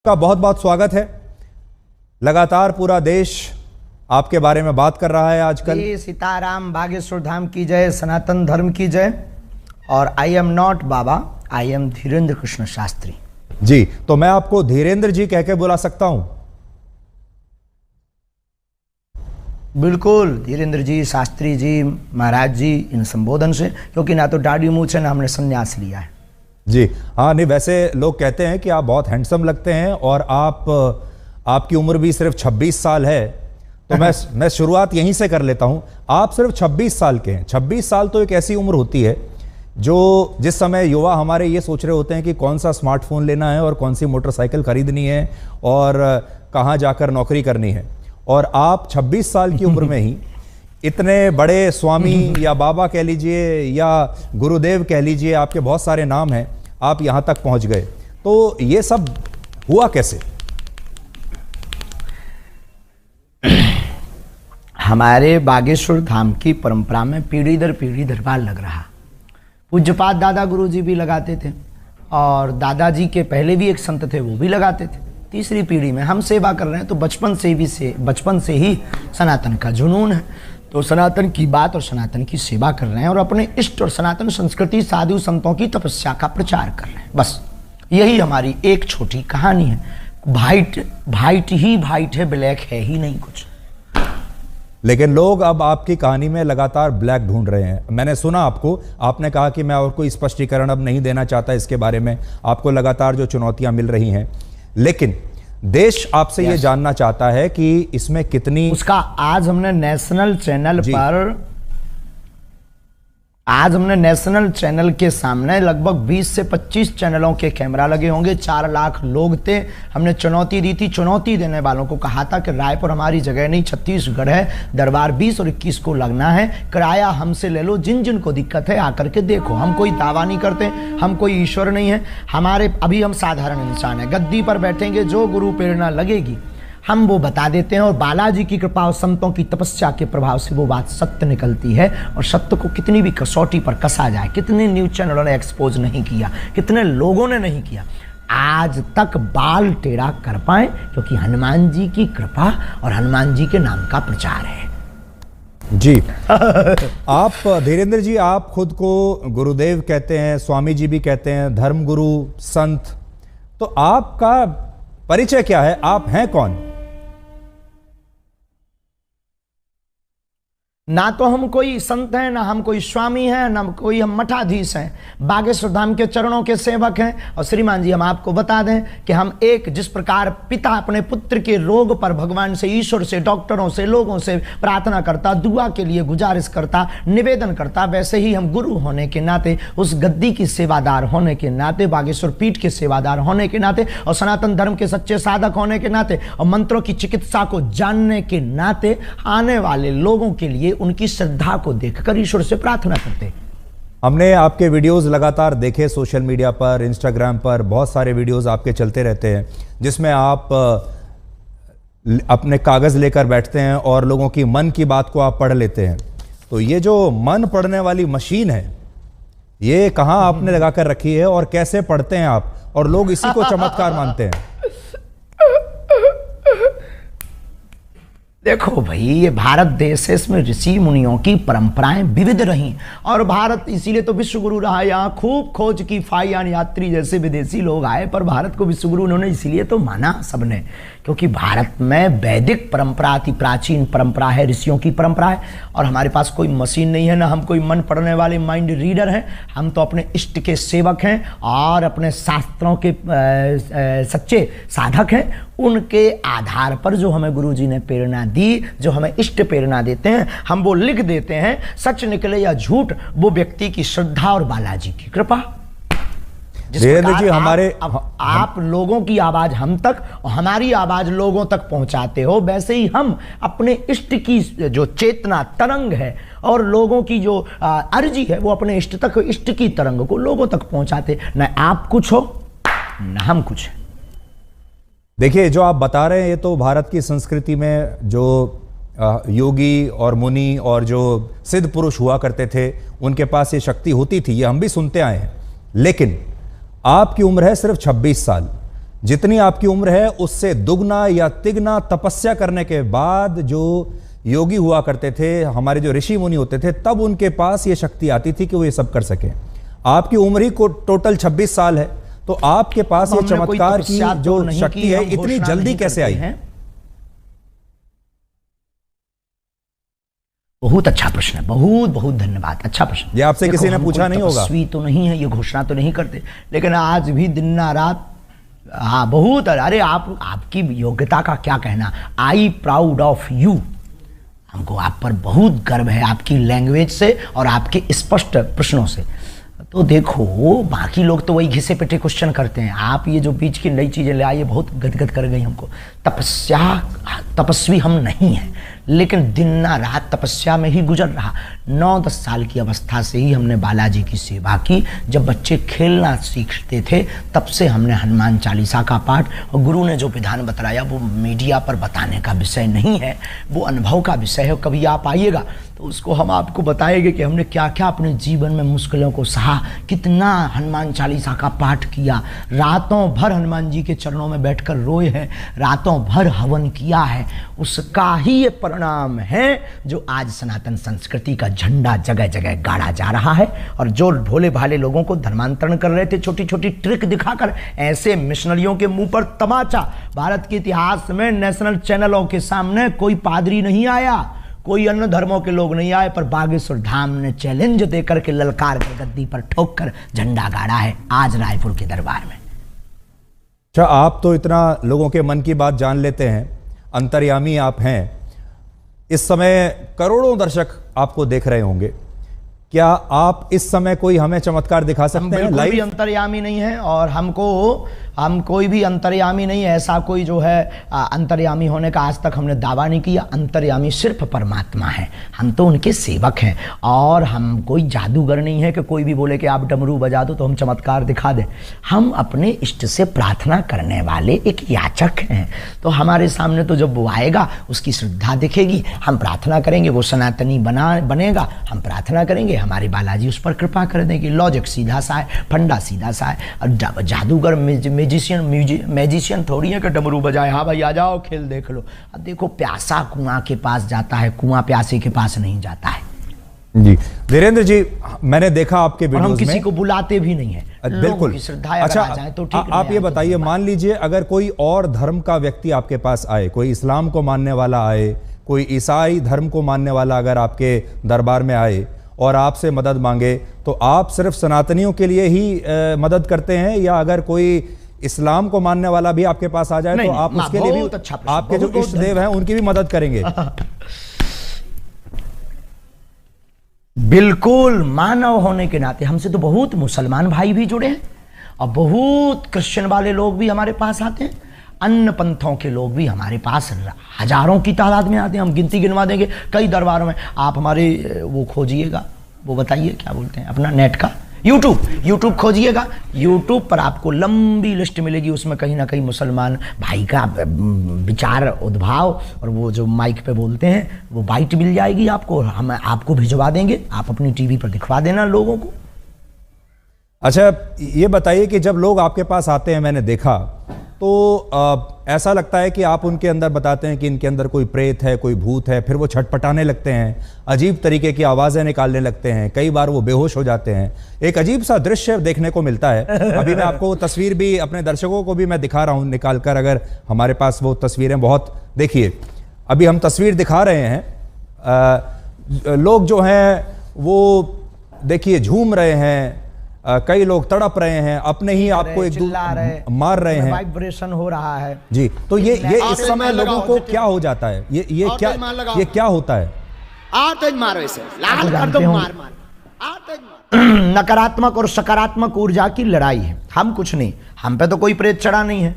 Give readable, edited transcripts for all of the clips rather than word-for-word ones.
का बहुत बहुत स्वागत है। लगातार पूरा देश आपके बारे में बात कर रहा है आजकल। सीताराम, बागेश्वर धाम की जय, सनातन धर्म की जय। और I am not baba, I am Dhirendra Krishna Shastri ji. तो मैं आपको धीरेन्द्र जी कह के बुला सकता हूं? बिल्कुल, धीरेन्द्र जी, शास्त्री जी, महाराज जी, इन संबोधन से, क्योंकि ना तो दाढ़ी मूंछ है ना हमने संन्यास लिया है जी। हाँ, नहीं वैसे लोग कहते हैं कि आप बहुत हैंडसम लगते हैं और आपकी उम्र भी सिर्फ 26 साल है। तो मैं शुरुआत यहीं से कर लेता हूं। आप सिर्फ 26 साल के हैं। 26 साल तो एक ऐसी उम्र होती है जिस समय युवा हमारे ये सोच रहे होते हैं कि कौन सा स्मार्टफोन लेना है और कौन सी मोटरसाइकिल खरीदनी है और कहाँ जाकर नौकरी करनी है। और आप 26 साल की उम्र में ही इतने बड़े स्वामी या बाबा कह लीजिए या गुरुदेव कह लीजिए, आपके बहुत सारे नाम हैं, आप यहां तक पहुंच गए। तो ये सब हुआ कैसे? हमारे बागेश्वर धाम की परंपरा में पीढ़ी दर पीढ़ी दरबार लग रहा। पूज्यपाद दादा गुरु जी भी लगाते थे और दादाजी के पहले भी एक संत थे, वो भी लगाते थे। तीसरी पीढ़ी में हम सेवा कर रहे हैं, तो बचपन से ही सनातन का जुनून है। तो सनातन की बात और सनातन की सेवा कर रहे हैं और अपने इष्ट और सनातन संस्कृति, साधु संतों की तपस्या का प्रचार कर रहे हैं। बस यही हमारी एक छोटी कहानी है। वाइट ही वाइट है, ब्लैक है ही नहीं कुछ। लेकिन लोग अब आपकी कहानी में लगातार ब्लैक ढूंढ रहे हैं। मैंने सुना आपने कहा कि मैं और कोई स्पष्टीकरण अब नहीं देना चाहता इसके बारे में। आपको लगातार जो चुनौतियां मिल रही हैं, लेकिन देश आपसे ये जानना चाहता है कि इसमें कितनी उसका आज हमने नेशनल चैनल के सामने लगभग 20 से 25 चैनलों के कैमरा लगे होंगे। 4 लाख लोग थे। हमने चुनौती दी थी, चुनौती देने वालों को कहा था कि रायपुर हमारी जगह नहीं, छत्तीसगढ़ है, दरबार 20 और 21 को लगना है, किराया हमसे ले लो, जिन जिन को दिक्कत है आकर के देखो। हम कोई दावा नहीं करते, हम कोई ईश्वर नहीं है, अभी हम साधारण इंसान है। गद्दी पर बैठेंगे, जो गुरु प्रेरणा लगेगी हम वो बता देते हैं और बालाजी की कृपा और संतों की तपस्या के प्रभाव से वो बात सत्य निकलती है। और सत्य को कितनी भी कसौटी पर कसा जाए, कितने न्यूज चैनलों ने एक्सपोज नहीं किया, कितने लोगों ने नहीं किया, आज तक बाल टेढ़ा कर पाए, क्योंकि हनुमान जी की कृपा और हनुमान जी के नाम का प्रचार है जी। आप धीरेन्द्र जी, आप खुद को गुरुदेव कहते हैं, स्वामी जी भी कहते हैं, धर्मगुरु, संत। तो आपका परिचय क्या है? आप हैं कौन? ना तो हम कोई संत हैं, ना हम कोई स्वामी हैं, ना कोई हम मठाधीश हैं। बागेश्वर धाम के चरणों के सेवक हैं। और श्रीमान जी, हम आपको बता दें कि हम जिस प्रकार पिता अपने पुत्र के रोग पर भगवान से, ईश्वर से, डॉक्टरों से, लोगों से प्रार्थना करता, दुआ के लिए गुजारिश करता, निवेदन करता, वैसे ही हम गुरु होने के नाते, उस गद्दी की सेवादार होने के नाते, बागेश्वर पीठ के सेवादार होने के नाते और सनातन धर्म के सच्चे साधक होने के नाते और मंत्रों की चिकित्सा को जानने के नाते आने वाले लोगों के लिए उनकी श्रद्धा को देखकर ईश्वर से प्रार्थना करते। हमने आपके वीडियोस लगातार देखे सोशल मीडिया पर, इंस्टाग्राम पर बहुत सारे वीडियोस आपके चलते रहते हैं, जिसमें आप अपने कागज लेकर बैठते हैं और लोगों की मन की बात को आप पढ़ लेते हैं। तो ये जो मन पढ़ने वाली मशीन है, ये कहाँ आपने लगाकर रखी है और कैसे पढ़ते हैं आप? और लोग इसी को चमत्कार मानते हैं। देखो भाई, ये भारत देश है, इसमें ऋषि मुनियों की परंपराएं विविध रही और भारत इसीलिए तो विश्व गुरु रहा। यहाँ खूब खोज की फाइयान यात्री जैसे विदेशी लोग आए, पर भारत को विश्व गुरु उन्होंने इसीलिए तो माना सबने, क्योंकि भारत में वैदिक परंपरा, अति प्राचीन परंपरा है, ऋषियों की परंपरा है। और हमारे पास कोई मशीन नहीं है, ना हम कोई मन पढ़ने वाले माइंड रीडर हैं। हम तो अपने इष्ट के सेवक हैं और अपने शास्त्रों के सच्चे साधक हैं। उनके आधार पर जो हमें गुरु जी ने प्रेरणा दी, जो हमें इष्ट प्रेरणा देते हैं, हम वो लिख देते हैं। सच निकले या झूठ, वो व्यक्ति की श्रद्धा और बालाजी की कृपा। धीरेन्द्र जी, आप लोगों की आवाज हम तक और हमारी आवाज लोगों तक पहुंचाते हो, वैसे ही हम अपने इष्ट की जो चेतना तरंग है और लोगों की जो अर्जी है, वो अपने इष्ट तक, इष्ट की तरंग को लोगों तक पहुंचाते। न आप कुछ हो न हम कुछ है। देखिए, जो आप बता रहे हैं, ये तो भारत की संस्कृति में जो योगी और मुनि और जो सिद्ध पुरुष हुआ करते थे, उनके पास ये शक्ति होती थी, ये हम भी सुनते आए हैं। लेकिन आपकी उम्र है सिर्फ 26 साल। जितनी आपकी उम्र है उससे दुगना या तिगना तपस्या करने के बाद जो योगी हुआ करते थे, हमारे जो ऋषि मुनि होते थे, तब उनके पास ये शक्ति आती थी कि वो ये सब कर सकें। आपकी उम्र ही को टोटल 26 साल है, तो आपके पास ये चमत्कार की जो शक्ति है इतनी जल्दी कैसे आई है? बहुत अच्छा प्रश्न है, बहुत बहुत धन्यवाद, अच्छा प्रश्न। ये आपसे किसी ने पूछा नहीं होगा। तपस्वी तो नहीं है, ये घोषणा तो नहीं करते, लेकिन आज भी दिन रात, हाँ बहुत। अरे आपकी योग्यता का क्या कहना, आई प्राउड ऑफ यू। हमको आप पर बहुत गर्व है, आपकी लैंग्वेज से और आपके स्पष्ट प्रश्नों से। तो देखो, बाकी लोग तो वही घिसे पिटे क्वेश्चन करते हैं, आप ये जो बीच की नई चीजें ले आए बहुत गदगद कर गई हमको। तपस्वी हम नहीं हैं, लेकिन दिन रात तपस्या में ही गुजर रहा। 9-10 साल की अवस्था से ही हमने बालाजी की सेवा की। जब बच्चे खेलना सीखते थे तब से हमने हनुमान चालीसा का पाठ, और गुरु ने जो विधान बताया वो मीडिया पर बताने का विषय नहीं है, वो अनुभव का विषय है। कभी आप आइएगा तो उसको हम आपको बताएंगे कि हमने क्या क्या अपने जीवन में मुश्किलों को सहा, कितना हनुमान चालीसा का पाठ किया, रातों भर हनुमान जी के चरणों में बैठकर रोए हैं, रातों भर हवन किया है। उसका ही ये परिणाम है जो आज सनातन संस्कृति का झंडा जगह जगह गाड़ा जा रहा है। और जो भोले भाले लोगों को धर्मांतरण कर रहे थे छोटी छोटी ट्रिक दिखाकर, ऐसे मिशनरियों के मुंह पर तमाचा। भारत के इतिहास में नेशनल चैनलों के सामने कोई पादरी नहीं आया, कोई अन्य धर्मों के लोग नहीं आए, पर बागेश्वर धाम ने चैलेंज देकर के ललकार कर गद्दी पर ठोक कर झंडा गाड़ा है आज रायपुर के दरबार में। अच्छा, आप तो इतना लोगों के मन की बात जान लेते हैं, अंतर्यामी आप हैं। इस समय करोड़ों दर्शक आपको देख रहे होंगे, क्या आप इस समय कोई हमें चमत्कार दिखा सकते हैं? लाइव भी अंतर्यामी नहीं है, और हम कोई भी अंतर्यामी नहीं है। ऐसा कोई जो है अंतर्यामी होने का आज तक हमने दावा नहीं किया। अंतर्यामी सिर्फ परमात्मा है, हम तो उनके सेवक हैं। और हम कोई जादूगर नहीं है कि कोई भी बोले कि आप डमरू बजा दो तो हम चमत्कार दिखा दें। हम अपने इष्ट से प्रार्थना करने वाले एक याचक हैं। तो हमारे सामने तो जब वो आएगा उसकी श्रद्धा दिखेगी, हम प्रार्थना करेंगे, वो सनातनी बनेगा, हम प्रार्थना करेंगे, हमारे बालाजी उस पर कृपा कर देंगे। लॉजिक सीधा सा है, फंडा सीधा सा है। और जादूगर मैजिशियन थोड़ी है कि डमरू बजाए, हाँ भाई आ जाओ खेल देख लो। अब देखो, प्यासा कुआं के पास जाता है, कुआं प्यासे के पास नहीं जाता है। जी धीरेन्द्र जी, मैंने देखा आपके वीडियोस में, हम किसी को बुलाते भी नहीं है, बिल्कुल। अच्छा, तो ठीक, आप ये बताइए, मान लीजिए अगर कोई और धर्म का व्यक्ति आपके पास आए, कोई इस्लाम को मानने वाला आए, कोई ईसाई धर्म को मानने वाला अगर आपके दरबार में आए और आपसे मदद मांगे, तो आप सिर्फ सनातनियों के लिए ही मदद करते हैं, या अगर कोई इस्लाम को मानने वाला भी आपके पास आ जाए तो आप उसके लिए भी आपके जो इष्ट देव हैं उनकी भी मदद करेंगे? बिल्कुल, मानव होने के नाते हमसे तो बहुत मुसलमान भाई भी जुड़े हैं, और बहुत क्रिश्चियन वाले लोग भी हमारे पास आते हैं, अन्य पंथों के लोग भी हमारे पास हजारों की तादाद में आते हैं। हम गिनती गिनवा देंगे कई दरबारों में। आप हमारे वो खोजिएगा, वो बताइए क्या बोलते हैं अपना नेट का, यूट्यूब खोजिएगा, यूट्यूब पर आपको लंबी लिस्ट मिलेगी। उसमें कहीं ना कहीं मुसलमान भाई का विचार उद्भाव और वो जो माइक पे बोलते हैं वो बाइट मिल जाएगी आपको, हम आपको भिजवा देंगे, आप अपनी टीवी पर दिखवा देना लोगों को। अच्छा, ये बताइए कि जब लोग आपके पास आते हैं, मैंने देखा तो ऐसा लगता है कि आप उनके अंदर बताते हैं कि इनके अंदर कोई प्रेत है, कोई भूत है, फिर वो छटपटाने लगते हैं, अजीब तरीके की आवाज़ें निकालने लगते हैं, कई बार वो बेहोश हो जाते हैं। एक अजीब सा दृश्य देखने को मिलता है। अभी मैं आपको वो तस्वीर भी अपने दर्शकों को भी मैं दिखा रहा हूँ निकाल कर, अगर हमारे पास वो तस्वीरें बहुत, देखिए अभी हम तस्वीर दिखा रहे हैं। लोग जो हैं वो देखिए झूम रहे हैं, कई लोग तड़प रहे हैं, अपने ही आपको एक मार रहे हैं, वाइब्रेशन हो रहा है जी। तो ये इस समय लोगों को क्या हो जाता है, ये क्या होता है? मारो इसे, लाल कर दो, मार। नकारात्मक और सकारात्मक ऊर्जा की लड़ाई है। हम कुछ नहीं, हम पे तो कोई प्रेत चढ़ा नहीं है।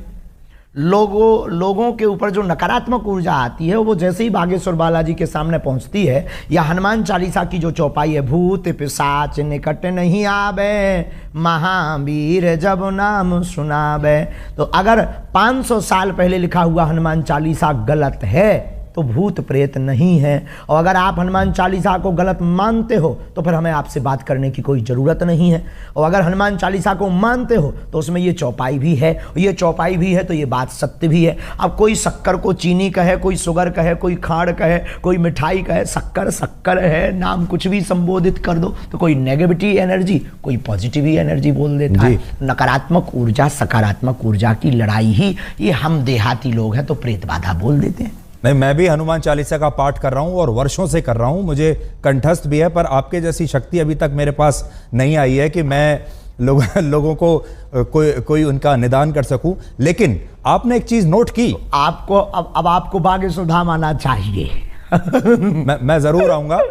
लोगों के ऊपर जो नकारात्मक ऊर्जा आती है वो जैसे ही बागेश्वर बालाजी के सामने पहुंचती है, या हनुमान चालीसा की जो चौपाई है, भूत पिशाच निकट नहीं आवे, महावीर जब नाम सुनावे। तो अगर 500 साल पहले लिखा हुआ हनुमान चालीसा गलत है तो भूत प्रेत नहीं है। और अगर आप हनुमान चालीसा को गलत मानते हो तो फिर हमें आपसे बात करने की कोई ज़रूरत नहीं है। और अगर हनुमान चालीसा को मानते हो तो उसमें ये चौपाई भी है, ये चौपाई भी है तो ये बात सत्य भी है। अब कोई शक्कर को चीनी कहे, कोई शुगर कहे, कोई खाड़ कहे, कोई मिठाई कहे, शक्कर शक्कर है, नाम कुछ भी संबोधित कर दो तो कोई नेगेटिव एनर्जी, कोई पॉजिटिव एनर्जी बोल देता है। नकारात्मक ऊर्जा सकारात्मक ऊर्जा की लड़ाई ही ये हम देहाती लोग हैं तो प्रेत बाधा बोल देते हैं। नहीं, मैं भी हनुमान चालीसा का पाठ कर रहा हूं और वर्षों से कर रहा हूं, मुझे कंठस्थ भी है, पर आपके जैसी शक्ति अभी तक मेरे पास नहीं आई है कि मैं लोगों को कोई उनका निदान कर सकूं। लेकिन आपने एक चीज नोट की, आपको अब आपको भाग्य सुधाम आना चाहिए। मैं जरूर आऊंगा,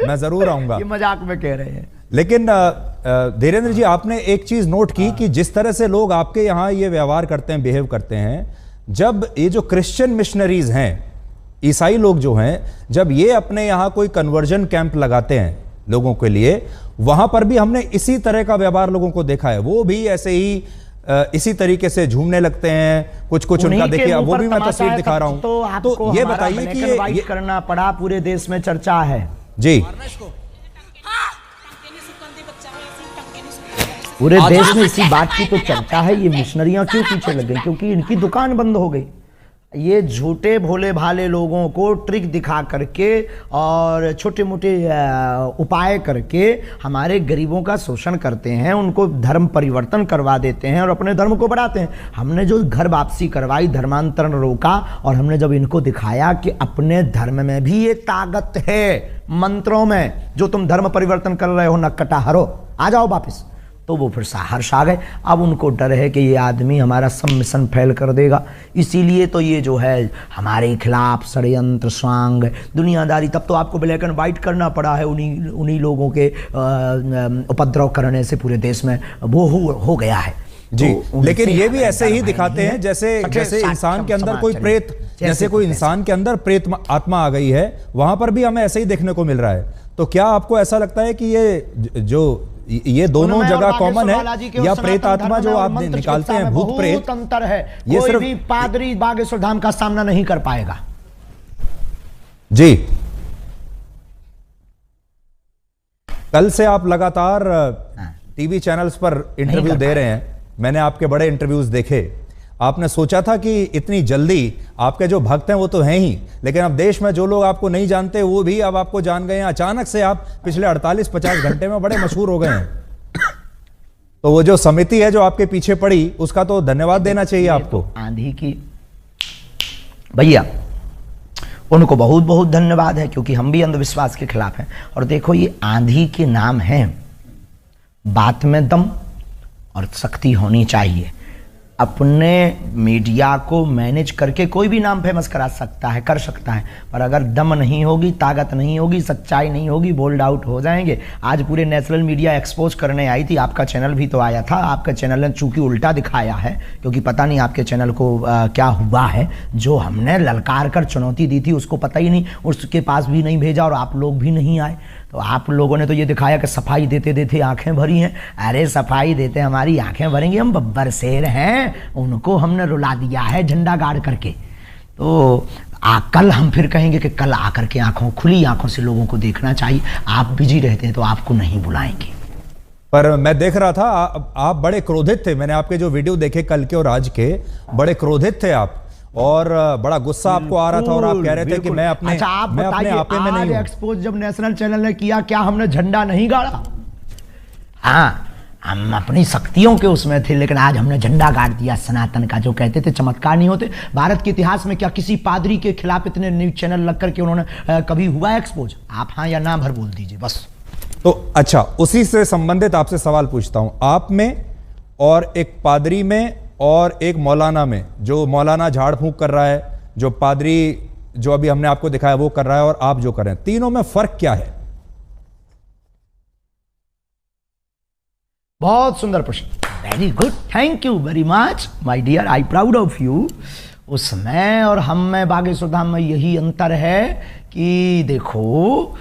मैं जरूर आऊंगा। ये मजाक में कह रहे हैं। लेकिन धीरेन्द्र जी, आपने एक चीज नोट की कि जिस तरह से लोग आपके यहाँ ये व्यवहार करते हैं, बिहेव करते हैं, जब ये जो क्रिश्चियन मिशनरीज हैं, ईसाई लोग जो हैं, जब ये अपने यहाँ कोई कन्वर्जन कैंप लगाते हैं लोगों के लिए, वहां पर भी हमने इसी तरह का व्यवहार लोगों को देखा है। वो भी ऐसे ही इसी तरीके से झूमने लगते हैं, कुछ उनका देखिए, वो भी मैं तस्वीर दिखा रहा हूं। तो ये बताइए कि ये करना पड़ा, पूरे देश में चर्चा है जी, पूरे देश में इसी बात की तो चर्चा है। ये मिशनरियां क्यों पीछे लग गई? क्योंकि इनकी दुकान बंद हो गई। ये झूठे भोले भाले लोगों को ट्रिक दिखा करके और छोटे मोटे उपाय करके हमारे गरीबों का शोषण करते हैं, उनको धर्म परिवर्तन करवा देते हैं और अपने धर्म को बढ़ाते हैं। हमने जो घर वापसी करवाई, धर्मांतरण रोका, और हमने जब इनको दिखाया कि अपने धर्म में भी ये ताकत है, मंत्रों में जो तुम धर्म परिवर्तन कर रहे हो, नक्कटा हरो, आ जाओ वापस, तो वो फिर हर्ष आ गए। अब उनको डर है कि ये आदमी हमारा सब मिशन फेल कर देगा, इसीलिए तो ये जो है हमारे खिलाफ षड्यंत्र स्वांग दुनियादारी। तब तो आपको ब्लैक एंड वाइट करना पड़ा है, उन्हीं लोगों के उपद्रव करने से पूरे देश में वो हो गया है जी। तो लेकिन ये भी ऐसे ही दिखाते हैं जैसे इंसान के अंदर कोई प्रेत, जैसे कोई इंसान के अंदर प्रेत आत्मा आ गई है, वहां पर भी हमें ऐसे ही देखने को मिल रहा है। तो क्या आपको ऐसा लगता है कि ये दोनों जगह कॉमन है, या प्रेत आत्मा जो आप निकालते हैं, भूत प्रेत, अंतर है? ये सिर्फ भी पादरी बागेश्वर धाम का सामना नहीं कर पाएगा जी। कल से आप लगातार टीवी चैनल्स पर इंटरव्यू दे रहे हैं, मैंने आपके बड़े इंटरव्यूज देखे। आपने सोचा था कि इतनी जल्दी, आपके जो भक्त हैं वो तो हैं ही, लेकिन अब देश में जो लोग आपको नहीं जानते वो भी अब आपको जान गए हैं। अचानक से आप पिछले 48-50 घंटे में बड़े मशहूर हो गए हैं। तो वो जो समिति है जो आपके पीछे पड़ी, उसका तो धन्यवाद देना चाहिए आपको। आंधी की भैया, उनको बहुत बहुत धन्यवाद है, क्योंकि हम भी अंधविश्वास के खिलाफ हैं। और देखो, ये आंधी के नाम है, बात में दम और शक्ति होनी चाहिए। अपने मीडिया को मैनेज करके कोई भी नाम फेमस करा सकता है, कर सकता है, पर अगर दम नहीं होगी, ताकत नहीं होगी, सच्चाई नहीं होगी, बोल्ड आउट हो जाएंगे। आज पूरे नेशनल मीडिया एक्सपोज करने आई थी, आपका चैनल भी तो आया था। आपका चैनल ने चूंकि उल्टा दिखाया है, क्योंकि पता नहीं आपके चैनल को क्या हुआ है। जो हमने ललकार कर चुनौती दी थी उसको पता ही नहीं, उसके पास भी नहीं भेजा और आप लोग भी नहीं आए। तो आप लोगों ने तो ये दिखाया कि सफाई देते देते आंखें भरी हैं। अरे सफाई देते हमारी आंखें भरेंगी, हम बब्बर शेर हैं, उनको हमने रुला दिया है झंडा गाड़ करके। तो कल हम फिर कहेंगे कि कल आकर के खुली आंखों से लोगों को देखना चाहिए। आप बिजी रहते हैं तो आपको नहीं बुलाएंगे। पर मैं देख रहा था आप बड़े क्रोधित थे, मैंने आपके जो वीडियो देखे कल के और आज के, बड़े क्रोधित थे आप, और बड़ा गुस्सा आपको आ रहा था, और आप कह रहे थे कि मैं अपने आपे में नहीं हूं। एक्सपोज जब नेशनल चैनल ने किया, क्या हमने झंडा नहीं गाड़ा? हाँ, हम अपनी शक्तियों के उसमें थे, लेकिन आज हमने झंडा गाड़ दिया सनातन का। जो कहते थे चमत्कार नहीं होते, भारत के इतिहास में क्या किसी पादरी के खिलाफ इतने न्यूज चैनल लग करके उन्होंने कभी हुआ एक्सपोज? आप हाँ या ना भर बोल दीजिए बस। तो अच्छा, उसी से संबंधित आपसे सवाल पूछता हूं। आप में और एक पादरी में और एक मौलाना में, जो मौलाना झाड़ फूंक कर रहा है, जो पादरी जो अभी हमने आपको दिखाया वो कर रहा है, और आप जो कर रहे हैं, तीनों में फर्क क्या है? बहुत सुंदर प्रश्न, very good, thank you very much my dear, I proud of you. उसमें और हम में, बागेश्वर धाम में यही अंतर है कि देखो,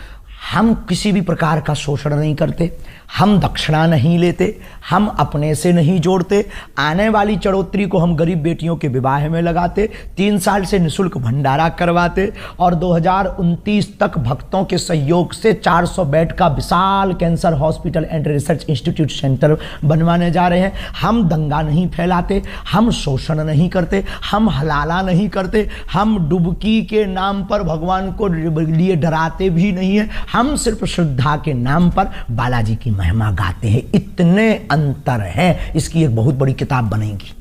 हम किसी भी प्रकार का शोषण नहीं करते, हम दक्षिणा नहीं लेते, हम अपने से नहीं जोड़ते, आने वाली चढ़ोतरी को हम गरीब बेटियों के विवाह में लगाते, 3 साल से निःशुल्क भंडारा करवाते और 2029 तक भक्तों के सहयोग से 400 बेड का विशाल cancer hospital and research institute centre बनवाने जा रहे हैं। हम दंगा नहीं फैलाते, हम शोषण नहीं करते, हम हलाला नहीं करते, हम डुबकी के नाम पर भगवान को लिए डराते भी नहीं है, हम सिर्फ श्रद्धा के नाम पर बालाजी की महिमा गाते हैं। इतने अंतर हैं, इसकी एक बहुत बड़ी किताब बनेगी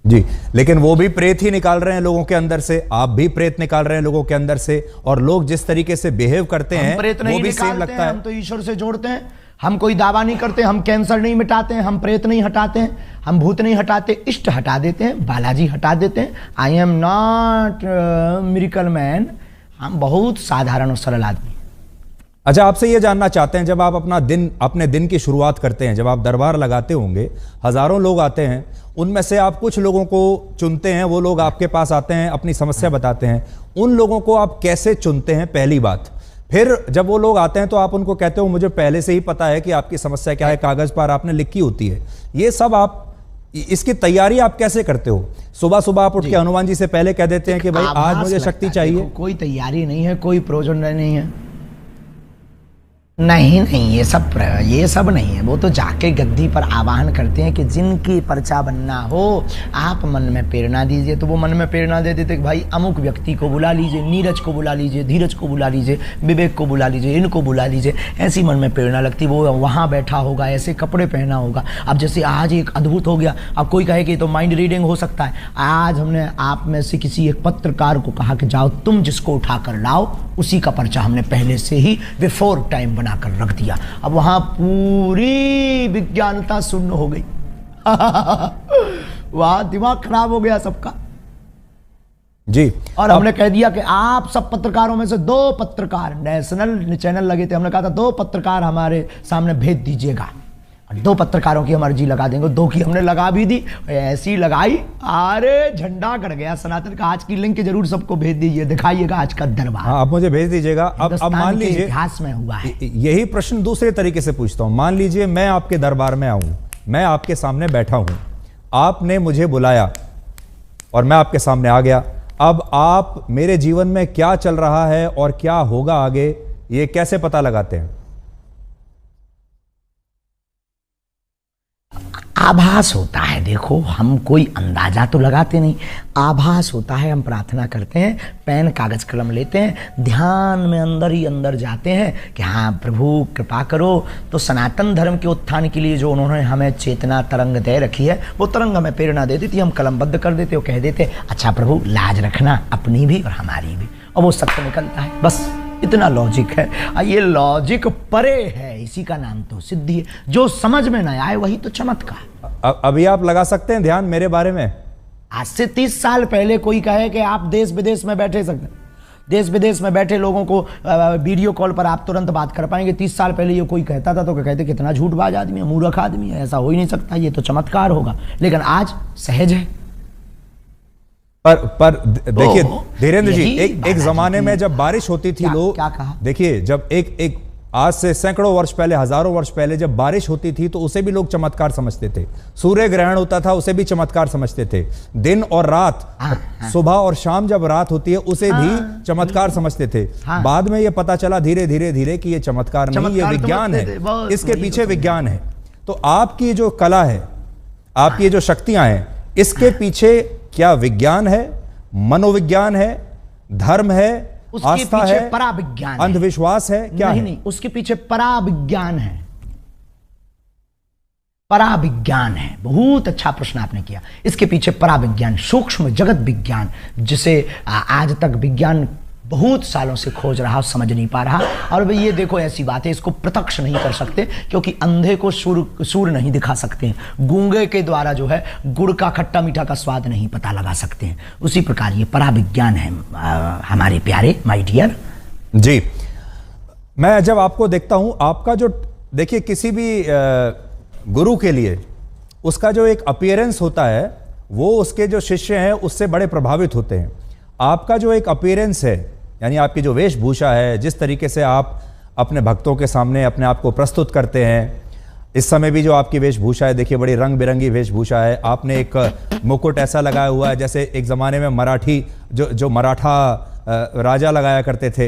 जी। लेकिन वो भी प्रेत ही निकाल रहे हैं लोगों के अंदर से, आप भी प्रेत निकाल रहे हैं लोगों के अंदर से, और लोग जिस तरीके से बिहेव करते हैं वो भी सेम लगता है। हम तो ईश्वर से जोड़ते हैं, हम कोई दावा नहीं करते, हम कैंसर नहीं मिटाते हैं, हम प्रेत नहीं हटाते हैं, हम भूत नहीं हटाते, इष्ट हटा देते हैं, बालाजी हटा देते हैं। आई एम नॉट मिरेकल मैन, हम बहुत साधारण और सरल आदमी। अच्छा, आपसे ये जानना चाहते हैं, जब आप अपने दिन की शुरुआत करते हैं, जब आप दरबार लगाते होंगे, हजारों लोग आते हैं, उनमें से आप कुछ लोगों को चुनते हैं, वो लोग आपके पास आते हैं, अपनी समस्या बताते हैं, उन लोगों को आप कैसे चुनते हैं, पहली बात। फिर जब वो लोग आते हैं तो आप उनको कहते हो मुझे पहले से ही पता है कि आपकी समस्या क्या है, कागज पर आपने लिखी होती है। ये सब आप, इसकी तैयारी आप कैसे करते हो? सुबह सुबह आप उठ के हनुमान जी से पहले कह देते हैं कि भाई आज मुझे शक्ति चाहिए? कोई तैयारी नहीं है, कोई प्रयोजन नहीं है, नहीं, ये सब नहीं है। वो तो जाके गद्दी पर आवाहन करते हैं कि जिनकी पर्चा बनना हो आप मन में प्रेरणा दीजिए, तो वो मन में प्रेरणा दे देते कि भाई अमुक व्यक्ति को बुला लीजिए, नीरज को बुला लीजिए, धीरज को बुला लीजिए, विवेक को बुला लीजिए, इनको बुला लीजिए। ऐसी मन में प्रेरणा लगती, वो वहाँ बैठा होगा, ऐसे कपड़े पहना होगा। अब जैसे आज एक अद्भुत हो गया, अब कोई कहे कि तो माइंड रीडिंग हो सकता है। आज हमने आप में से किसी एक पत्रकार को कहा कि जाओ तुम जिसको उठा कर लाओ, उसी का पर्चा हमने पहले से ही बिफोर टाइम बनाकर रख दिया। अब वहां पूरी विज्ञानता शून्य हो गई। वहां दिमाग खराब हो गया सबका जी। और हमने कह दिया कि आप सब पत्रकारों में से 2 पत्रकार, नेशनल चैनल लगे थे, हमने कहा था 2 पत्रकार हमारे सामने भेज दीजिएगा, 2 पत्रकारों की हम अर्जी लगा देंगे। 2 की हमने लगा भी दी, ऐसी लगाई, अरे झंडा गड़ गया सनातन का। आज की लिंक जरूर सबको भेज दीजिए, दिखाइएगा आज का दरबार। हाँ, आप मुझे भेज दीजिएगा। अब मान लीजिए इतिहास में हुआ है। यही प्रश्न दूसरे तरीके से पूछता हूं। मान लीजिए मैं आपके दरबार में आऊं, मैं आपके सामने बैठा हूं, आपने मुझे बुलाया और मैं आपके सामने आ गया। अब आप मेरे जीवन में क्या चल रहा है और क्या होगा आगे, ये कैसे पता लगाते हैं? आभास होता है। देखो, हम कोई अंदाजा तो लगाते नहीं, आभास होता है। हम प्रार्थना करते हैं, पेन कागज कलम लेते हैं, ध्यान में अंदर ही अंदर जाते हैं कि हाँ प्रभु कृपा करो। तो सनातन धर्म के उत्थान के लिए जो उन्होंने हमें चेतना तरंग दे रखी है, वो तरंग हमें प्रेरणा दे देती, हम कलमबद्ध कर देते, वो कह देते अच्छा प्रभु लाज रखना अपनी भी और हमारी भी, और वो सत्य निकलता है। बस इतना लॉजिक है, ये लॉजिक परे है, इसी का नाम तो सिद्धि है। जो समझ में ना आए वही तो चमत्कार। अभी आप लगा सकते हैं ध्यान मेरे बारे में? आज से 30 साल पहले कोई कहे कि आप देश विदेश में बैठे सकते, देश विदेश में बैठे लोगों को वीडियो कॉल पर आप तुरंत बात कर पाएंगे। 30 साल पहले ये कोई कहता था तो कहते कितना झूठबाज आदमी है, मूर्ख आदमी है, ऐसा हो ही नहीं सकता, ये तो चमत्कार होगा। लेकिन आज सहज है। पर देखिए धीरेन्द्र जी, एक जमाने में जब बारिश होती थी, लोग क्या कहा? देखिए, जब एक आज से सैकड़ों वर्ष पहले, हजारों वर्ष पहले जब बारिश होती थी तो उसे भी लोग चमत्कार समझते थे। सूर्य ग्रहण होता था, उसे भी चमत्कार समझते थे। दिन और रात, सुबह और शाम जब रात होती है, उसे भी चमत्कार समझते थे। बाद में यह पता चला धीरे धीरे धीरे कि यह चमत्कार नहीं, यह विज्ञान है, इसके पीछे विज्ञान है। तो आपकी जो कला है, आपकी जो शक्तियां हैं, इसके पीछे क्या विज्ञान है, मनोविज्ञान है, धर्म है, आस्था है, पराविज्ञान, अंधविश्वास है, क्या नहीं, है? नहीं, उसके पीछे पराविज्ञान है। पराविज्ञान है। बहुत अच्छा प्रश्न आपने किया। इसके पीछे पराविज्ञान, सूक्ष्म जगत विज्ञान, जिसे आज तक विज्ञान बहुत सालों से खोज रहा, समझ नहीं पा रहा। और ये देखो, ऐसी बात है, इसको प्रत्यक्ष नहीं कर सकते क्योंकि अंधे को सूर नहीं दिखा सकते हैं, गूंगे के द्वारा जो है गुड़ का खट्टा मीठा का स्वाद नहीं पता लगा सकते हैं। उसी प्रकार ये पराविज्ञान है हमारे प्यारे माय डियर जी। मैं जब आपको देखता हूं, आपका जो, देखिए किसी भी गुरु के लिए उसका जो एक अपीयरेंस होता है, वो उसके जो शिष्य हैं उससे बड़े प्रभावित होते हैं। आपका जो एक अपीयरेंस है, यानी आपकी जो वेशभूषा है, जिस तरीके से आप अपने भक्तों के सामने अपने आप को प्रस्तुत करते हैं, इस समय भी जो आपकी वेशभूषा है, देखिए बड़ी रंग बिरंगी वेशभूषा है। आपने एक मुकुट ऐसा लगाया हुआ है जैसे एक जमाने में मराठी जो मराठा राजा लगाया करते थे,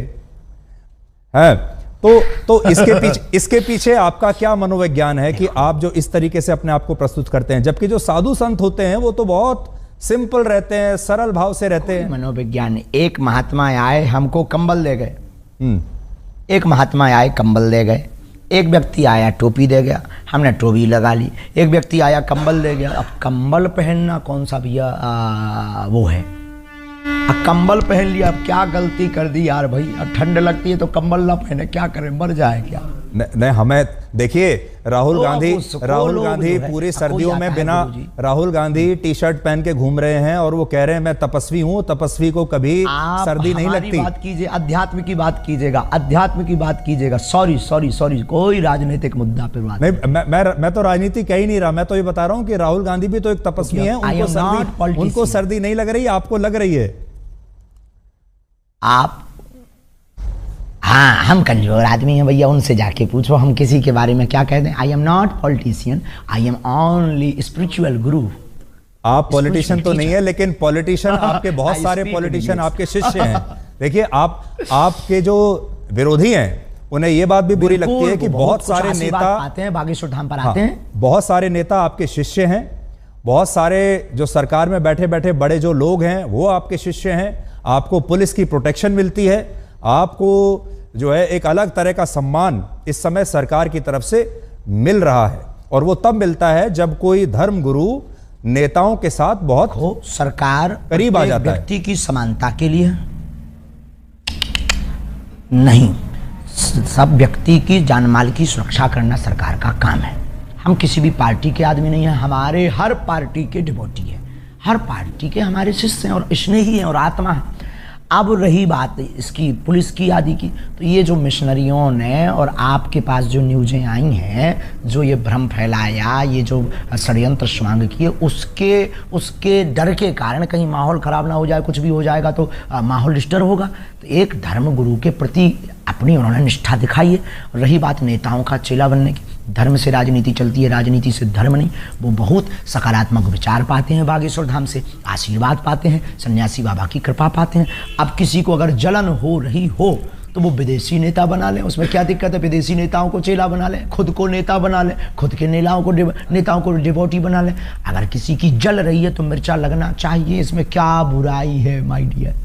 है। तो इसके पीछे आपका क्या मनोविज्ञान है कि आप जो इस तरीके से अपने आप को प्रस्तुत करते हैं, जबकि जो साधु संत होते हैं वो तो बहुत सिंपल रहते हैं, सरल भाव से रहते हैं। मनोविज्ञान, एक महात्मा आए हमको कंबल दे गए, एक महात्मा आए कंबल दे गए, एक व्यक्ति आया टोपी दे गया, हमने टोपी लगा ली, एक व्यक्ति आया कंबल दे गया। अब कंबल पहनना कौन सा भैया वो है, अब कंबल पहन लिया, अब क्या गलती कर दी यार भाई, अब ठंड लगती है तो कंबल ना पहने, क्या करें, मर जाए क्या। नहीं हमें देखिए राहुल गांधी पूरी सर्दियों में बिना राहुल गांधी टी शर्ट पहन के घूम रहे हैं और वो कह रहे हैं मैं तपस्वी हूं, तपस्वी को कभी सर्दी नहीं लगती। बात कीजिए, अध्यात्म की बात कीजिएगा, अध्यात्म की बात कीजिएगा। सॉरी कोई राजनीतिक मुद्दा पर बात नहीं। मैं तो राजनीति कह ही नहीं रहा, मैं तो ये बता रहा हूँ कि राहुल गांधी भी तो एक तपस्वी है, उनको सर्दी नहीं लग रही, आपको लग रही है। आप हाँ, हम कमजोर आदमी हैं भैया, उनसे जाके पूछो, हम किसी के बारे में क्या कह दें। आई am not politician, I am only spiritual गुरु। आप पॉलिटिशियन तो नहीं है, लेकिन पॉलिटिशियन आपके बहुत सारे पॉलिटिशियन आपके शिष्य हैं। देखिए आपके जो विरोधी हैं उन्हें यह बात भी बुरी लगती है कि बहुत सारे नेता आते हैं बागेश्वर धाम पर आते हैं, बहुत सारे नेता आपके शिष्य हैं, बहुत सारे जो सरकार में बैठे बैठे बड़े जो लोग हैं वो आपके शिष्य हैं। आपको पुलिस की प्रोटेक्शन मिलती है, आपको जो है एक अलग तरह का सम्मान इस समय सरकार की तरफ से मिल रहा है, और वो तब मिलता है जब कोई धर्म गुरु नेताओं के साथ बहुत सरकार करीब आ जाता है। व्यक्ति की समानता के लिए नहीं, सब व्यक्ति की जानमाल की सुरक्षा करना सरकार का काम है। हम किसी भी पार्टी के आदमी नहीं हैं, हमारे हर पार्टी के डिवोटी है, हर पार्टी के हमारे शिष्य हैं और स्नेही हैं और आत्मा है। अब रही बात इसकी पुलिस की आदि की, तो ये जो मिशनरियों ने और आपके पास जो न्यूज़ें आई हैं, जो ये भ्रम फैलाया, ये जो षड्यंत्र स्वांग किए, उसके डर के कारण कहीं माहौल ख़राब ना हो जाए, कुछ भी हो जाएगा तो माहौल डिस्टर्ब होगा। तो एक धर्म गुरु के प्रति अपनी उन्होंने निष्ठा दिखाई है। रही बात नेताओं का चेला बनने की, धर्म से राजनीति चलती है, राजनीति से धर्म नहीं। वो बहुत सकारात्मक विचार पाते हैं बागेश्वर धाम से, आशीर्वाद पाते हैं, सन्यासी बाबा की कृपा पाते हैं। अब किसी को अगर जलन हो रही हो तो वो विदेशी नेता बना ले, उसमें क्या दिक्कत है। विदेशी नेताओं को चेला बना ले, खुद को नेता बना ले, खुद के नेताओं को डिवोटी बना ले। अगर किसी की जल रही है तो मिर्चा लगना चाहिए, इसमें क्या बुराई है माय डियर।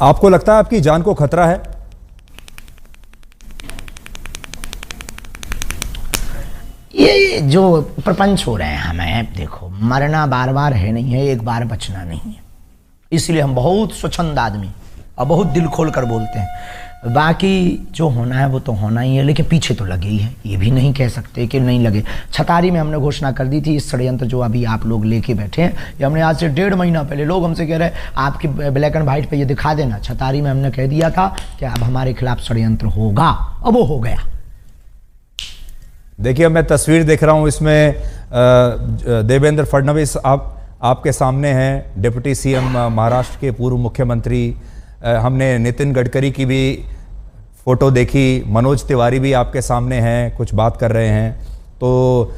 आपको लगता है आपकी जान को खतरा है? ये जो प्रपंच हो रहे हैं हमें, देखो मरना बार बार है नहीं है, एक बार बचना नहीं है, इसलिए हम बहुत स्वच्छंद आदमी और बहुत दिल खोल कर बोलते हैं। बाकी जो होना है वो तो होना ही है, लेकिन पीछे तो लगे ही है, ये भी नहीं कह सकते कि नहीं लगे। छतारी में हमने घोषणा कर दी थी, इस षड्यंत्र जो अभी आप लोग लेके बैठे हैं, ये हमने आज से 1.5 महीना पहले, लोग हमसे कह रहे हैं आपके ब्लैक एंड व्हाइट पे ये दिखा देना। छतारी में हमने कह दिया था कि अब हमारे खिलाफ षड्यंत्र होगा, अब वो हो गया। देखिए मैं तस्वीर देख रहा हूं, इसमें देवेंद्र फडणवीस आपके सामने हैं, डिप्टी सीएम महाराष्ट्र के पूर्व मुख्यमंत्री। हमने नितिन गडकरी की भी फोटो देखी, मनोज तिवारी भी आपके सामने हैं, कुछ बात कर रहे हैं। तो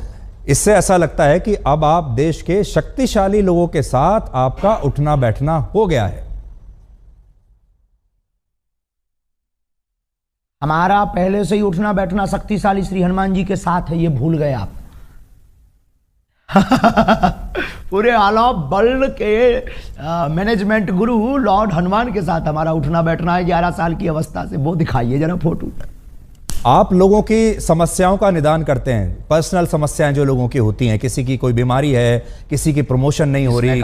इससे ऐसा लगता है कि अब आप देश के शक्तिशाली लोगों के साथ आपका उठना बैठना हो गया है। हमारा पहले से ही उठना बैठना शक्तिशाली श्री हनुमान जी के साथ है, ये भूल गए आप। पूरे आला बल के मैनेजमेंट गुरु लॉर्ड हनुमान के साथ हमारा उठना बैठना है 11 साल की अवस्था से। वो दिखाइए जरा फोटो। आप लोगों की समस्याओं का निदान करते हैं, पर्सनल समस्याएं जो लोगों की होती हैं, किसी की कोई बीमारी है, किसी की प्रमोशन नहीं हो रही,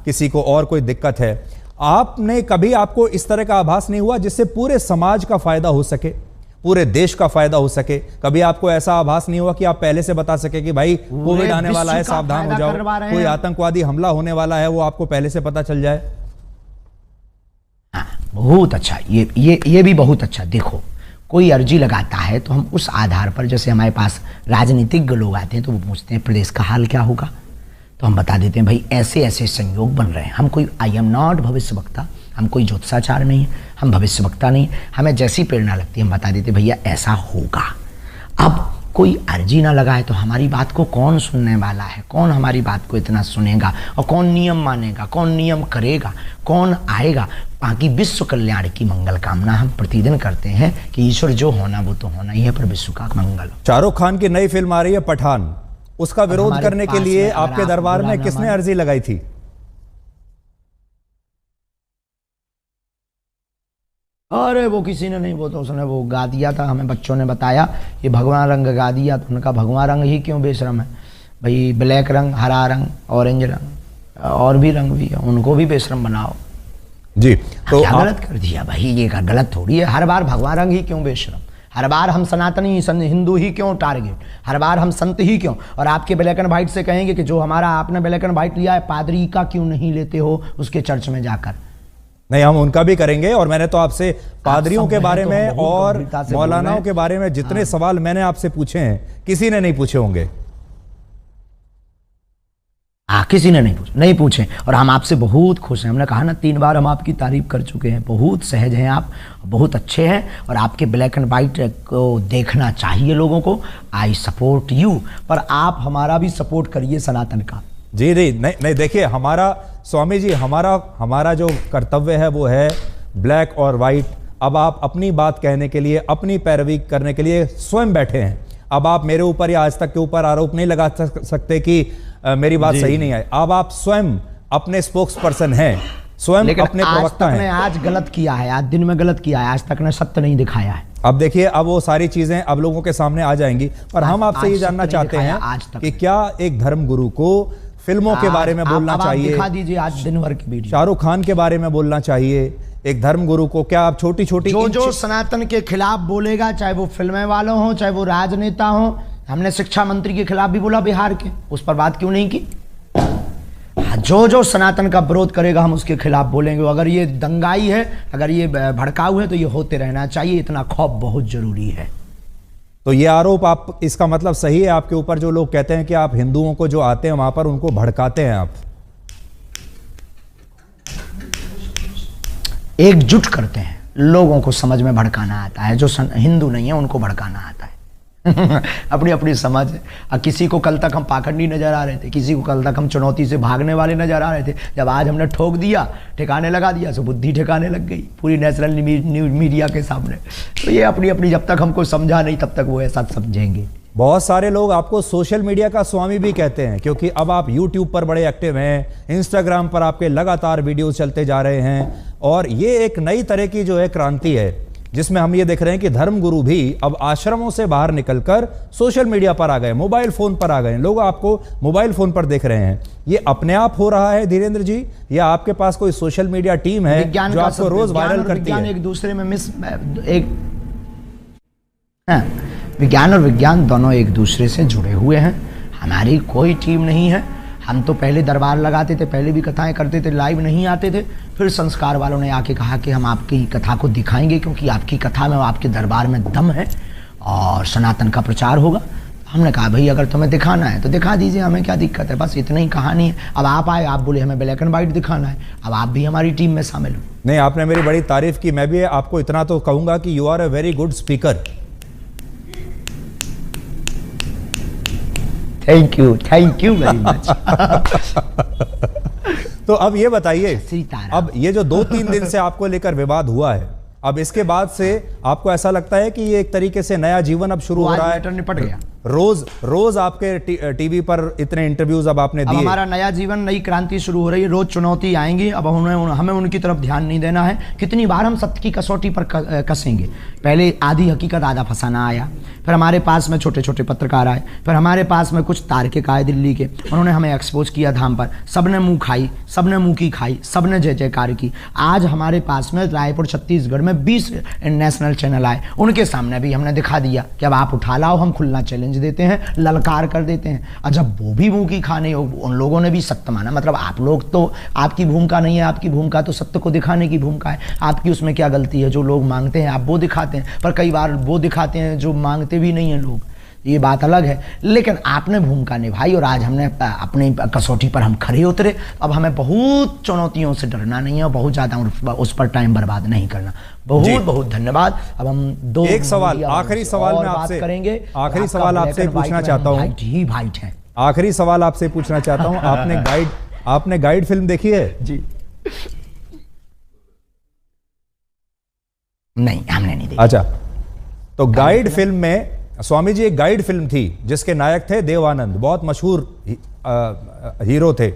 किसी को और कोई दिक्कत है। आपने कभी, आपको इस तरह का आभास नहीं हुआ जिससे पूरे समाज का फायदा हो सके, पूरे देश का फायदा हो सके? कभी आपको ऐसा आभास नहीं हुआ कि आप पहले से बता सके कि भाई कोविड आने वाला है, सावधान हो जाओ, कोई आतंकवादी हमला होने वाला है, वो आपको पहले से पता चल जाए? हाँ, बहुत अच्छा, ये भी बहुत अच्छा। देखो कोई अर्जी लगाता है तो हम उस आधार पर, जैसे हमारे पास राजनीतिज्ञ लोग आते हैं तो वो पूछते हैं प्रदेश का हाल क्या होगा, तो हम बता देते हैं भाई ऐसे ऐसे संयोग बन रहे हैं। हम कोई, आई एम नॉट भविष्य वक्ता, हम कोई ज्योतिषाचार नहीं है, हम भविष्य वक्ता नहीं, हमें जैसी प्रेरणा लगती है हम बता देते भैया ऐसा होगा। अब कोई अर्जी ना लगाए तो हमारी बात को कौन सुनने वाला है, कौन हमारी बात को इतना सुनेगा, और कौन नियम मानेगा, कौन नियम करेगा, कौन आएगा। बाकी विश्व कल्याण की मंगल कामना हम प्रतिदिन करते हैं कि ईश्वर जो होना वो तो होना ही है, पर विश्व का मंगल हो। शाहरुख खान की नई फिल्म आ रही है पठान, उसका विरोध करने के लिए आपके दरबार में किसने अर्जी लगाई थी? अरे वो किसी ने नहीं, वो तो उसने वो गा दिया था, हमें बच्चों ने बताया ये भगवा रंग गा दिया, तो उनका भगवा रंग ही क्यों बेशरम है भाई, ब्लैक रंग, हरा रंग, ऑरेंज रंग और भी रंग भी है, उनको भी बेशरम बनाओ जी। तो क्या गलत कर दिया भाई, ये गलत थोड़ी है। हर बार भगवा रंग ही क्यों बेशरम, हर बार हम सनातनी हिंदू ही क्यों टारगेट, हर बार हम संत ही क्यों। और आपके ब्लैक एंड व्हाइट से कहेंगे कि जो हमारा आपने ब्लैक एंड व्हाइट लिया है पादरी का क्यों नहीं लेते हो उसके चर्च में जाकर। नहीं, हम उनका भी करेंगे। और मैंने तो आपसे पादरियों के बारे में और मौलानाओं के बारे में जितने सवाल मैंने आपसे पूछे हैं किसी ने नहीं पूछे होंगे। किसी ने नहीं पूछे और हम आपसे बहुत खुश हैं। हमने कहा ना 3 बार हम आपकी तारीफ कर चुके हैं, बहुत सहज हैं आप, बहुत अच्छे हैं और आपके ब्लैक एंड वाइट को देखना चाहिए लोगों को। आई सपोर्ट यू, पर आप हमारा भी सपोर्ट करिए सनातन का। जी जी, नहीं देखिए, हमारा स्वामी जी, हमारा जो कर्तव्य है वो है ब्लैक और वाइट। अब आप अपनी बात कहने के लिए, अपनी पैरवी करने के लिए स्वयं बैठे हैं। अब आप मेरे ऊपर या आज तक के ऊपर आरोप नहीं लगा सकते कि मेरी बात सही नहीं है। अब आप स्वयं अपने स्पोक्स पर्सन हैं, स्वयं अपने प्रवक्ता हैं। आज गलत किया है, आज दिन में गलत किया है, आज तक ने सत्य नहीं दिखाया है। अब देखिए, अब वो सारी चीजें अब लोगों के सामने आ जाएंगी। पर हम आपसे ये जानना चाहते हैं कि क्या एक धर्म गुरु को फिल्मों के बारे में बोलना चाहिए? दिखा दीजिए आज दिन भर की वीडियो। शाहरुख खान के बारे में बोलना चाहिए एक धर्म गुरु को? क्या आप छोटी छोटी जो सनातन के खिलाफ बोलेगा, चाहे वो फिल्में वालों हो, चाहे वो राजनेता हो, हमने शिक्षा मंत्री के खिलाफ भी बोला बिहार के, उस पर बात क्यों नहीं की? जो सनातन का विरोध करेगा हम उसके खिलाफ बोलेंगे। अगर ये दंगाई है, अगर ये भड़काऊ है तो ये होते रहना चाहिए, इतना खौफ बहुत जरूरी है। तो ये आरोप, आप इसका मतलब सही है आपके ऊपर जो लोग कहते हैं कि आप हिंदुओं को जो आते हैं वहां पर उनको भड़काते हैं? आप एकजुट करते हैं, लोगों को समझ में भड़काना आता है, जो हिंदू नहीं है उनको भड़काना आता है। अपनी अपनी समझ है। किसी को कल तक हम पाखंडी नजर आ रहे थे, किसी को कल तक हम चुनौती से भागने वाले नजर आ रहे थे, जब आज हमने ठोक दिया, ठिकाने लगा दिया, तो बुद्धि ठिकाने लग गई पूरी नेशनल मीडिया के सामने। तो ये अपनी अपनी, जब तक हमको समझा नहीं तब तक वो ऐसा समझेंगे। बहुत सारे लोग आपको सोशल मीडिया का स्वामी भी कहते हैं, क्योंकि अब आप यूट्यूब पर बड़े एक्टिव हैं, इंस्टाग्राम पर आपके लगातार वीडियो चलते जा रहे हैं, और ये एक नई तरह की जो है क्रांति है, जिसमें हम ये देख रहे हैं कि धर्मगुरु भी अब आश्रमों से बाहर निकलकर सोशल मीडिया पर आ गए, मोबाइल फोन पर आ गए। लोग आपको मोबाइल फोन पर देख रहे हैं। ये अपने आप हो रहा है धीरेन्द्र जी, या आपके पास कोई सोशल मीडिया टीम है जो आपको रोज वायरल करती है? एक दूसरे में विज्ञान और विज्ञान दोनों एक दूसरे से जुड़े हुए हैं। हमारी कोई टीम नहीं है। हम तो पहले दरबार लगाते थे, पहले भी कथाएं करते थे, लाइव नहीं आते थे। फिर संस्कार वालों ने आके कहा कि हम आपकी कथा को दिखाएंगे, क्योंकि आपकी कथा में, आपके दरबार में दम है और सनातन का प्रचार होगा। हमने कहा भाई अगर तुम्हें दिखाना है तो दिखा दीजिए, हमें क्या दिक्कत है, बस इतनी ही कहानी है। अब आप आए, आप बोले हमें ब्लैक एंड व्हाइट दिखाना है, अब आप भी हमारी टीम में शामिल हो। नहीं, आपने मेरी बड़ी तारीफ की। मैं भी आपको इतना तो कहूंगा कि you are a very good speaker. Thank you very much. तो अब ये बताइए, अब ये जो 2-3 दिन से आपको लेकर विवाद हुआ है, अब इसके बाद से आपको ऐसा लगता है कि ये एक तरीके से नया जीवन अब शुरू हो रहा है? निपट गया। रोज आपके टीवी पर इतने इंटरव्यूज अब आपने दिए। हमारा नया जीवन, नई क्रांति शुरू हो रही है। रोज चुनौती आएंगी, अब हमें उनकी तरफ ध्यान नहीं देना है। कितनी बार हम सत्य की कसौटी पर कसेंगे। पहले आधी हकीकत आधा फसाना आया, फिर हमारे पास में छोटे छोटे पत्रकार आए, फिर हमारे पास में कुछ तार्किक आए दिल्ली के, उन्होंने हमें एक्सपोज किया धाम पर। सबने मुंह खाई, सबने मुंह की खाई, सबने जय जयकार की। आज हमारे पास में रायपुर छत्तीसगढ़ में 20 नेशनल चैनल आए, उनके सामने भी हमने दिखा दिया कि अब आप उठा लाओ, हम खुलना चैलेंज देते हैं, ललकार कर देते हैं। और जब वो भी मुंह की खाने, उन लोगों ने भी सत्य माना। मतलब आप लोग तो, आपकी भूमिका नहीं है, आपकी भूमिका तो सत्य को दिखाने की भूमिका है। आपकी उसमें क्या गलती है? जो लोग मांगते हैं आप वो दिखाते हैं, पर कई बार वो दिखाते हैं जो मांगते भी नहीं है लोग। ये बात अलग है, लेकिन आपने भूमिका निभाई और आज हमने अपनी कसौटी पर हम खड़े उतरे। अब हमें बहुत चुनौतियों से डरना नहीं है और बहुत ज़्यादा उस पर टाइम बर्बाद नहीं करना। बहुत बहुत धन्यवाद। अब हम दो एक सवाल, आखिरी सवाल में आपसे करेंगे। आखिरी सवाल आपसे पूछना चाहता हूँ, वाइट है। आखिरी सवाल आपसे पूछना चाहता हूँ, आपने गाइड फिल्म देखी है? जी नहीं, हमने नहीं देखी। अच्छा, तो गाइड फिल्म में स्वामी जी एक गाइड फिल्म थी जिसके नायक थे देव आनंद, बहुत मशहूर हीरो थे।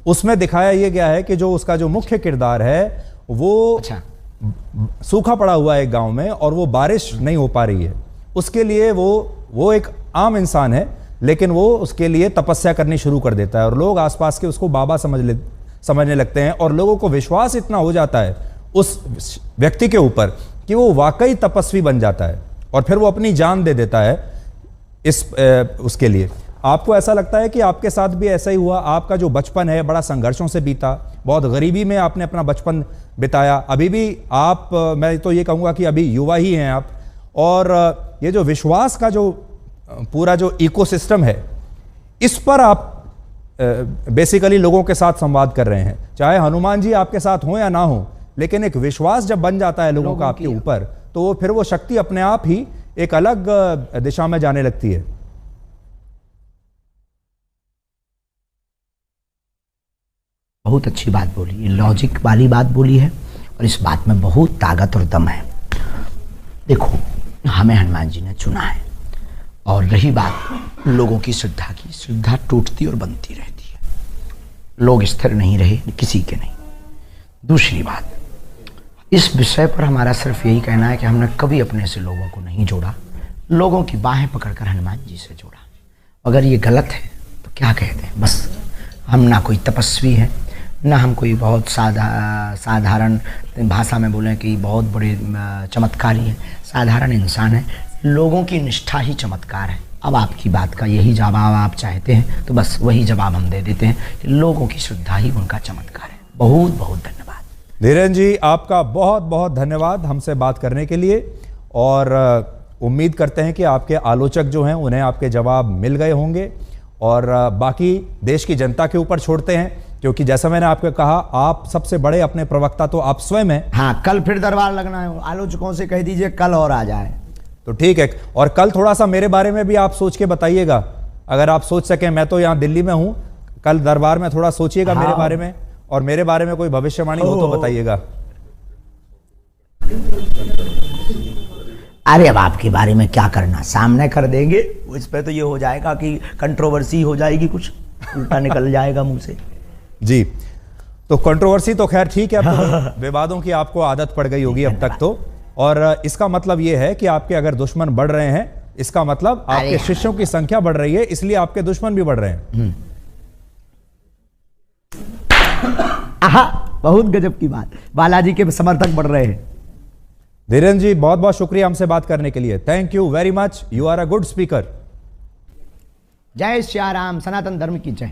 उसमें दिखाया यह गया है कि जो उसका जो मुख्य किरदार है वो अच्छा सूखा पड़ा हुआ है एक गांव में और वो बारिश नहीं हो पा रही है। उसके लिए वो एक आम इंसान है, लेकिन वो उसके लिए तपस्या करनी शुरू कर देता है और लोग आसपास के उसको बाबा समझने लगते हैं और लोगों को विश्वास इतना हो जाता है उस व्यक्ति के ऊपर कि वो वाकई तपस्वी बन जाता है और फिर वो अपनी जान दे देता है उसके लिए। आपको ऐसा लगता है कि आपके साथ भी ऐसा ही हुआ? आपका जो बचपन है बड़ा संघर्षों से बीता, बहुत गरीबी में आपने अपना बचपन बिताया। अभी भी आप, मैं तो ये कहूँगा कि अभी युवा ही हैं आप, और ये जो विश्वास का जो पूरा जो इकोसिस्टम है, इस पर आप बेसिकली लोगों के साथ संवाद कर रहे हैं। चाहे हनुमान जी आपके साथ हों या ना हो, लेकिन एक विश्वास जब बन जाता है लोगों का आपके ऊपर, तो वो फिर वो शक्ति अपने आप ही एक अलग दिशा में जाने लगती है। बहुत अच्छी बात बोली, ये लॉजिक वाली बात बोली है और इस बात में बहुत ताकत और दम है। देखो, हमें हनुमान जी ने चुना है और रही बात लोगों की श्रद्धा की, श्रद्धा टूटती और बनती रहती है, लोग स्थिर नहीं रहे, किसी के नहीं। दूसरी बात, इस विषय पर हमारा सिर्फ यही कहना है कि हमने कभी अपने से लोगों को नहीं जोड़ा, लोगों की बाहें पकड़कर हनुमान जी से जोड़ा। अगर ये गलत है तो क्या कहते हैं, बस हम ना कोई तपस्वी है, ना हम कोई बहुत साधारण भाषा में बोलें कि बहुत बड़े चमत्कारी हैं, साधारण इंसान है। लोगों की निष्ठा ही चमत्कार है। अब आपकी बात का यही जवाब आप चाहते हैं तो बस वही जवाब हम दे देते हैं कि लोगों की श्रद्धा ही उनका चमत्कार है। बहुत बहुत धन्यवाद धीरेन्द्र जी, आपका बहुत बहुत धन्यवाद हमसे बात करने के लिए, और उम्मीद करते हैं कि आपके आलोचक जो हैं उन्हें आपके जवाब मिल गए होंगे, और बाकी देश की जनता के ऊपर छोड़ते हैं, क्योंकि जैसा मैंने आपको कहा, आप सबसे बड़े अपने प्रवक्ता तो आप स्वयं हैं। हाँ, कल फिर दरबार लगना है, आलोचकों से कह दीजिए कल और आ जाए तो ठीक है। और कल थोड़ा सा मेरे बारे में भी आप सोच के बताइएगा, अगर आप सोच सकें। मैं तो यहाँ दिल्ली में हूँ, कल दरबार में थोड़ा सोचिएगा मेरे बारे में, और मेरे बारे में कोई भविष्यवाणी हो तो बताइएगा। अरे अब आपके बारे में क्या करना, सामने कर देंगे, उस पर तो ये हो जाएगा कि कंट्रोवर्सी हो जाएगी, कुछ उल्टा निकल जाएगा मुंह से। जी, तो कंट्रोवर्सी तो खैर ठीक है, अब तो विवादों की आपको आदत पड़ गई होगी अब तक तो, और इसका मतलब ये है कि आपके अगर दुश्मन बढ़ रहे हैं, इसका मतलब आपके शिष्यों की संख्या बढ़ रही है, इसलिए आपके दुश्मन भी बढ़ रहे हैं। आहा, बहुत गजब की बात, बालाजी के समर्थक बढ़ रहे हैं। धीरेन्द्र जी, बहुत बहुत शुक्रिया हमसे बात करने के लिए। Thank you very much, you are a good speaker. जय श्री राम, सनातन धर्म की जय।